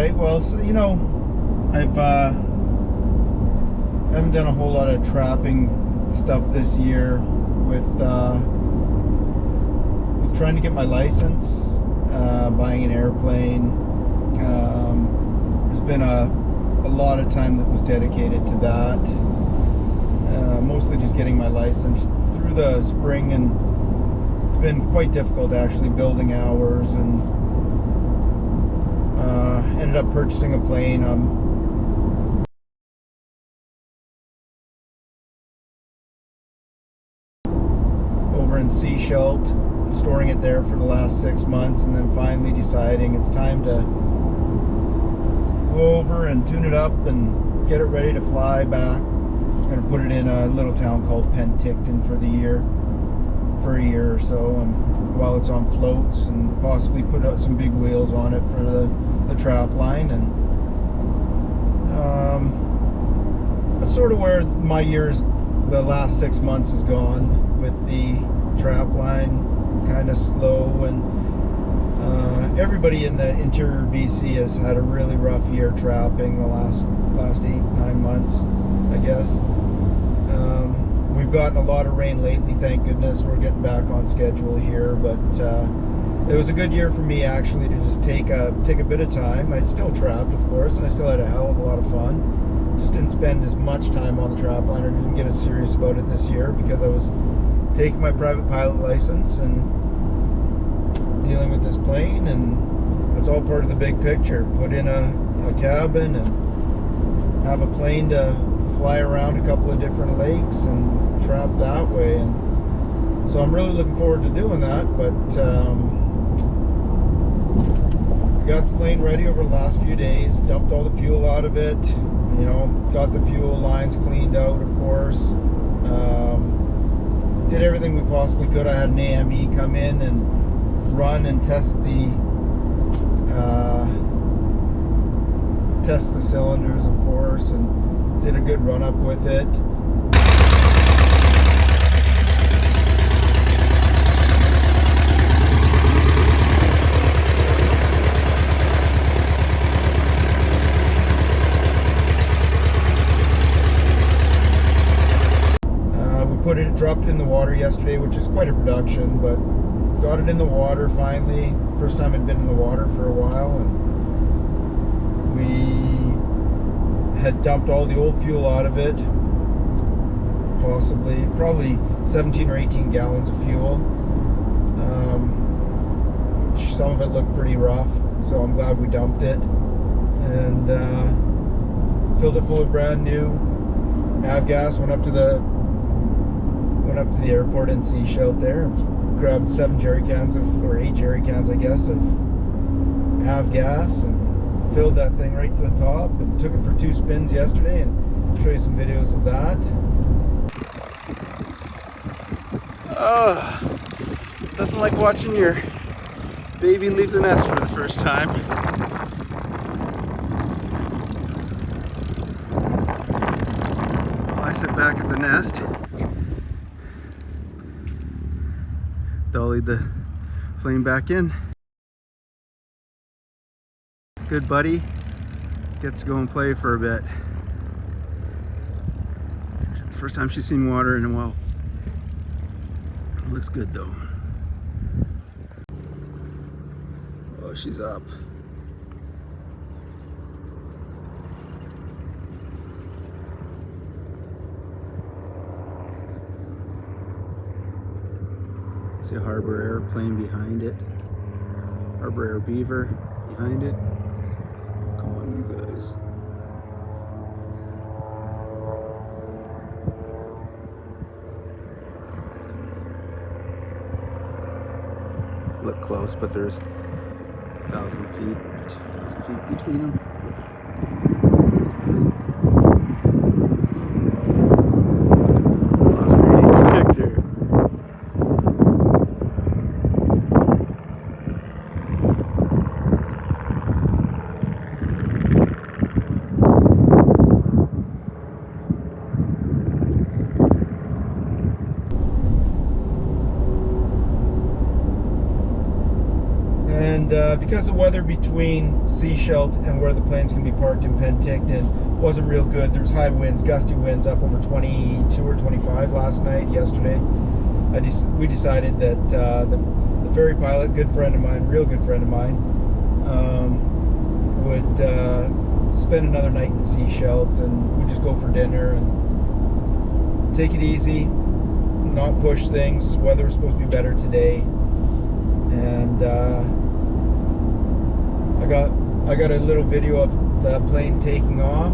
right. Well, so, you know, I've haven't done a whole lot of trapping stuff this year with trying to get my license, buying an airplane. There's been a lot of time that was dedicated to that. Mostly just getting my license through the spring, and it's been quite difficult actually building hours, and ended up purchasing a plane. Over in Sechelt, storing it there for the last 6 months, and then finally deciding it's time to go over and tune it up and get it ready to fly back. I'm going to put it in a little town called Penticton for a year or so, and while it's on floats, and possibly put out some big wheels on it for the trap line. And that's sort of where my years, the last 6 months, has gone with the trap line. Kind of slow, and everybody in the interior BC has had a really rough year trapping the last 8-9 months, I guess. We've gotten a lot of rain lately, thank goodness. We're getting back on schedule here, but it was a good year for me actually to just take a bit of time. I still trapped, of course, and I still had a hell of a lot of fun. Just didn't spend as much time on the trap line, or didn't get as serious about it this year because I was taking my private pilot license and dealing with this plane, and it's all part of the big picture. Put in a cabin and have a plane to fly around a couple of different lakes and trap that way. And so I'm really looking forward to doing that. But we got the plane ready over the last few days, dumped all the fuel out of it, you know, got the fuel lines cleaned out, of course. Did everything we possibly could. I had an AME come in and run and test the cylinders, of course, and did a good run up with it. Dropped it in the water yesterday, which is quite a production, but got it in the water finally. First time it'd been in the water for a while, and we had dumped all the old fuel out of it, probably 17 or 18 gallons of fuel, which some of it looked pretty rough, so I'm glad we dumped it, and filled it full of brand new avgas. Went up to the airport in Sechelt there, and grabbed 8 jerry cans, I guess, of avgas, and filled that thing right to the top, and took it for 2 spins yesterday, and show you some videos of that. Nothing like watching your baby leave the nest for the first time. While I sit back at the nest, dollied the plane back in. Good buddy gets to go and play for a bit. First time she's seen water in a while. Looks good though. Oh, she's up. See a Harbor airplane behind it. Harbor Air Beaver behind it. Come on, you guys. Look close, but there's 1,000 feet or 2,000 feet between them. And because the weather between Sechelt and where the planes can be parked in Penticton wasn't real good. There's high winds, gusty winds up over 22 or 25 last night, yesterday. We decided that the ferry pilot, good friend of mine, real good friend of mine, would spend another night in Sechelt, and we'd just go for dinner and take it easy, not push things. Weather was supposed to be better today, and I got a little video of the plane taking off.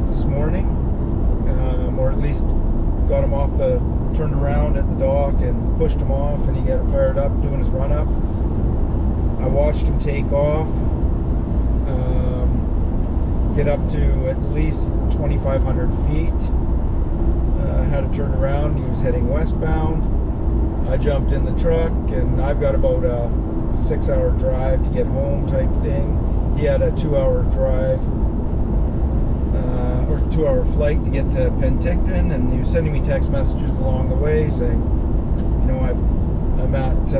This morning, or at least got him off turned around at the dock and pushed him off, and he got fired up doing his run up. I watched him take off, get up to at least 2,500 feet. Had to turn around. He was heading westbound. I jumped in the truck, and I've got about a 6-hour drive to get home type thing. He had a 2-hour drive, or 2-hour flight to get to Penticton, and he was sending me text messages along the way saying, you know, I'm at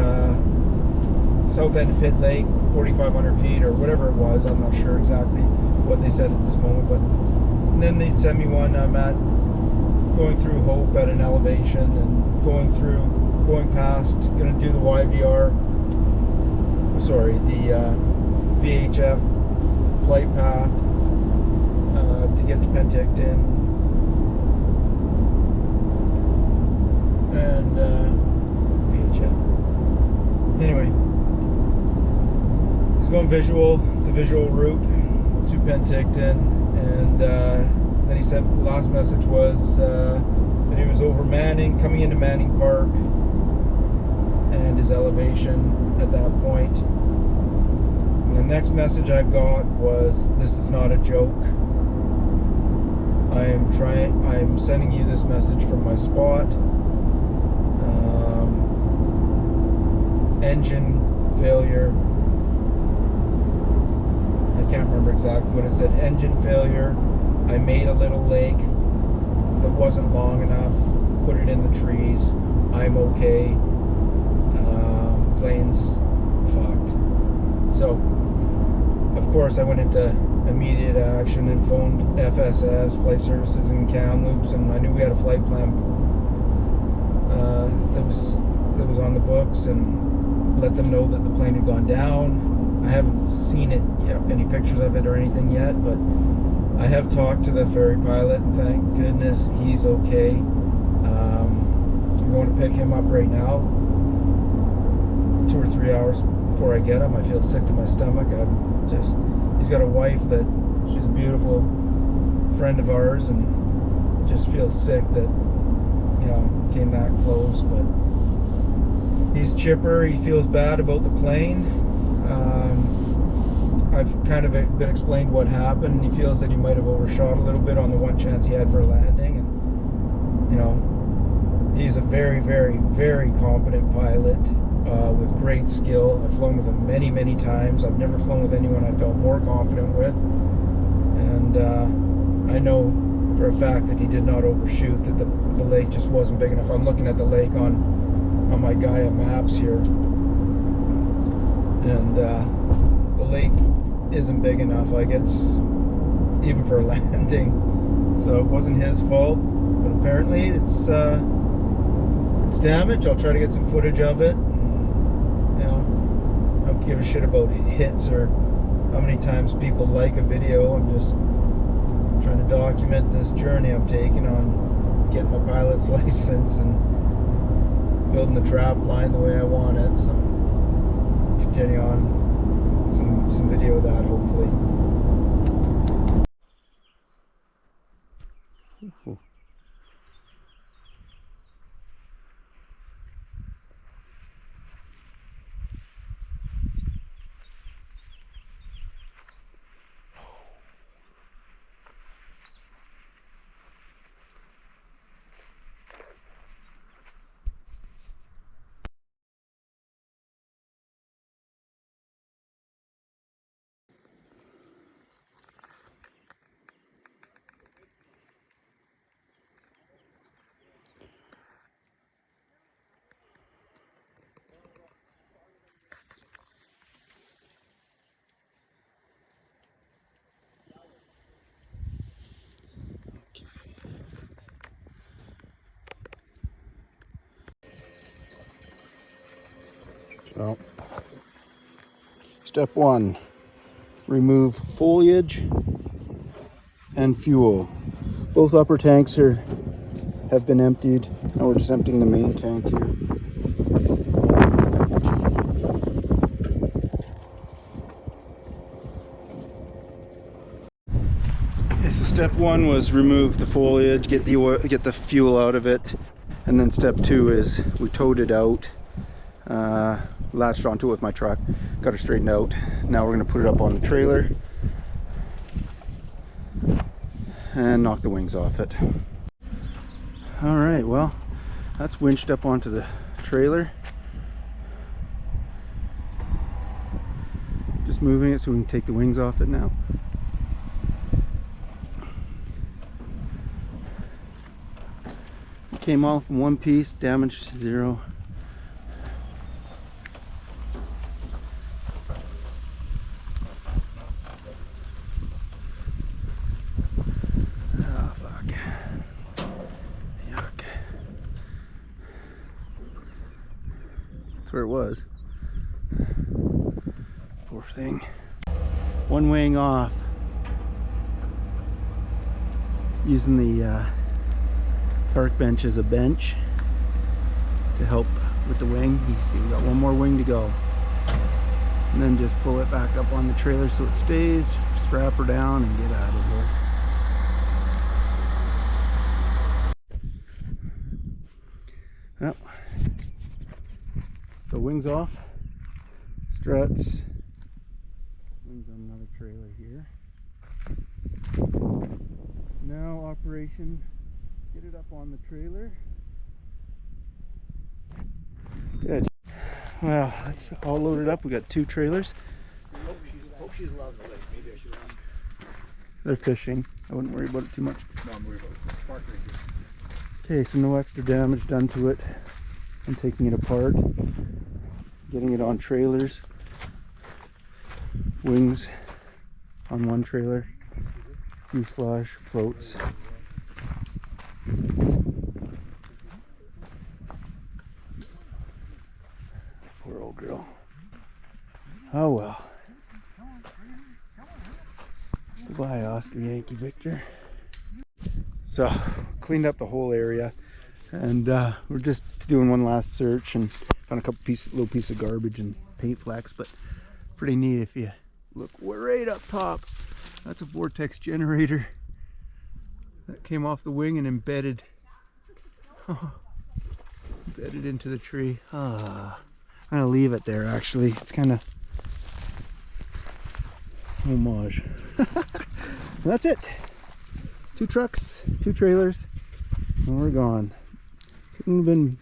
south end of Pitt Lake, 4,500 feet or whatever it was. I'm not sure exactly what they said at this moment, but and then they'd send me one, I'm at going through Hope at an elevation, and going past, gonna do the YVR, sorry, the VHF flight path to get to Penticton, and VHF. Anyway, he's going the visual route to Penticton, and then he sent, the last message was that he was over Manning, coming into Manning Park, and his elevation at that point. And the next message I got was, "This is not a joke. I am sending you this message from my spot. Engine failure." I can't remember exactly what it said. Engine failure. I made a little lake that wasn't long enough. Put it in the trees. I'm okay. Plane's fucked. So, of course, I went into immediate action and phoned FSS, Flight Services in Kamloops, and I knew we had a flight plan that was on the books, and let them know that the plane had gone down. I haven't seen it, any pictures of it or anything yet, but I have talked to the ferry pilot, and thank goodness he's okay. I'm going to pick him up right now. 2 or 3 hours before I get him. I feel sick to my stomach. He's got a wife that, she's a beautiful friend of ours, and just feel sick that, came that close. But he's chipper. He feels bad about the plane. I've kind of been explained what happened. He feels that he might have overshot a little bit on the one chance he had for a landing, and he's a very, very, very competent pilot with great skill. I've flown with him many, many times. I've never flown with anyone I felt more confident with, and I know for a fact that he did not overshoot, that the lake just wasn't big enough. I'm looking at the lake on my Gaia maps here, and the lake isn't big enough, like, it's even for a landing. So it wasn't his fault, but apparently it's damaged. I'll try to get some footage of it. I don't give a shit about hits or how many times people like a video. I'm just trying to document this journey I'm taking on getting my pilot's license and building the trap line the way I want it. So continue on some video of that, hopefully. Ooh. Well, step one, remove foliage and fuel. Both upper tanks have been emptied. Now we're just emptying the main tank here. Okay, so step one was remove the foliage, get the oil, get the fuel out of it, and then step two is we towed it out, latched onto it with my truck, got it straightened out. Now we're going to put it up on the trailer and knock the wings off it. All right, well, that's winched up onto the trailer. Just moving it so we can take the wings off it now. It came off in one piece, damage 0. Oh, fuck. Yuck. That's where it was. Poor thing. One wing off. Using the park bench as a bench to help with the wing. You see we got one more wing to go. And then just pull it back up on the trailer so it stays, strap her down and get out of here. Yep. So wings off, struts, wings on another trailer here. Now operation, get it up on the trailer. Good. Well, that's all loaded up. We got 2 trailers. Hope she's allowed to lake. Maybe I should have. They're fishing. I wouldn't worry about it too much. No, I'm worried about it. Park right here. Okay, so no extra damage done to it. I'm taking it apart, getting it on trailers. Wings on one trailer, fuselage, floats. Poor old girl. Oh well. Goodbye, Oscar Yankee Victor. So, cleaned up the whole area, and we're just doing one last search and found a couple little piece of garbage and paint flecks, but pretty neat if you look right up top. That's a vortex generator that came off the wing and embedded into the tree. I'm gonna leave it there actually. It's kind of homage. That's it. 2 trucks, 2 trailers, and we're gone. Could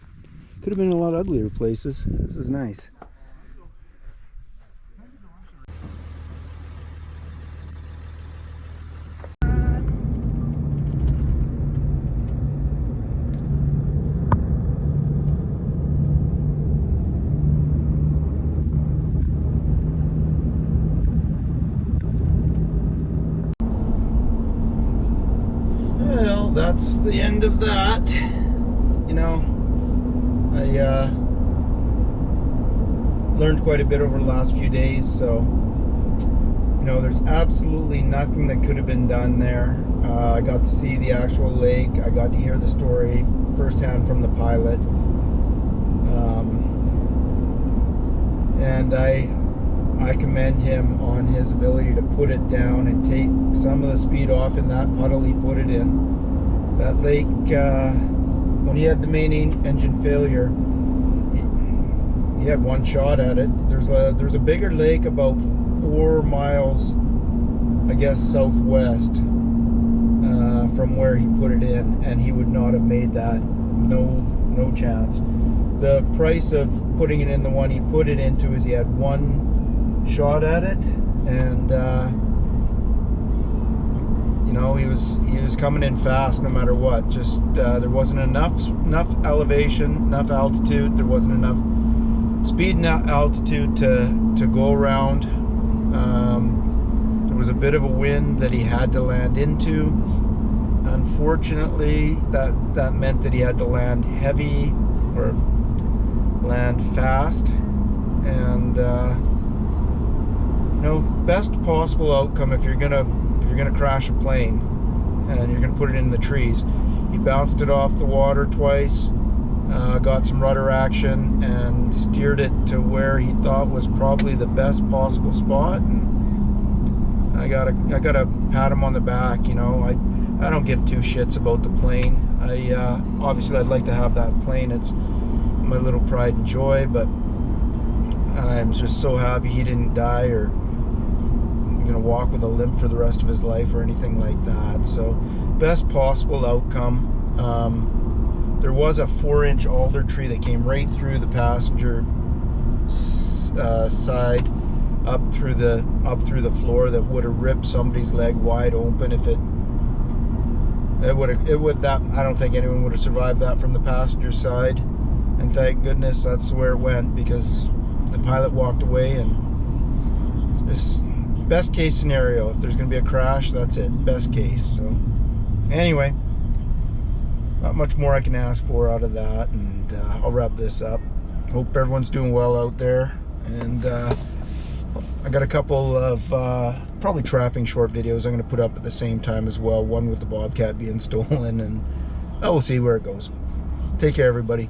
have been a lot uglier places. This is nice. Well, that's the end of that. You know, I learned quite a bit over the last few days, so you know, there's absolutely nothing that could have been done there. I got to see the actual lake. I got to hear the story firsthand from the pilot, and I commend him on his ability to put it down and take some of the speed off in that puddle he put it in. That lake, when he had the main engine failure, he had one shot at it. There's a bigger lake about 4 miles, I guess, southwest from where he put it in, and he would not have made that. No chance. The price of putting it in the one he put it into is he had one shot at it, and you know, he was coming in fast no matter what. Just there wasn't enough elevation, enough altitude. There wasn't enough speed and altitude to go around. There was a bit of a wind that he had to land into. Unfortunately, that meant that he had to land heavy or land fast. and you know, best possible outcome if you're gonna crash a plane and you're gonna put it in the trees. He bounced it off the water twice, got some rudder action, and steered it to where he thought was probably the best possible spot. And I gotta pat him on the back. You know, I don't give two shits about the plane. Obviously I'd like to have that plane. It's my little pride and joy, but I'm just so happy he didn't die or gonna walk with a limp for the rest of his life or anything like that. So best possible outcome. There was a 4-inch alder tree that came right through the passenger side up through the floor that would have ripped somebody's leg wide open if I don't think anyone would have survived that from the passenger side, and thank goodness that's where it went, because the pilot walked away. And just best case scenario, if there's going to be a crash, that's it, best case. So anyway, not much more I can ask for out of that, and I'll wrap this up. Hope everyone's doing well out there, and I got a couple of probably trapping short videos I'm going to put up at the same time as well, one with the bobcat being stolen, and we'll see where it goes. Take care, everybody.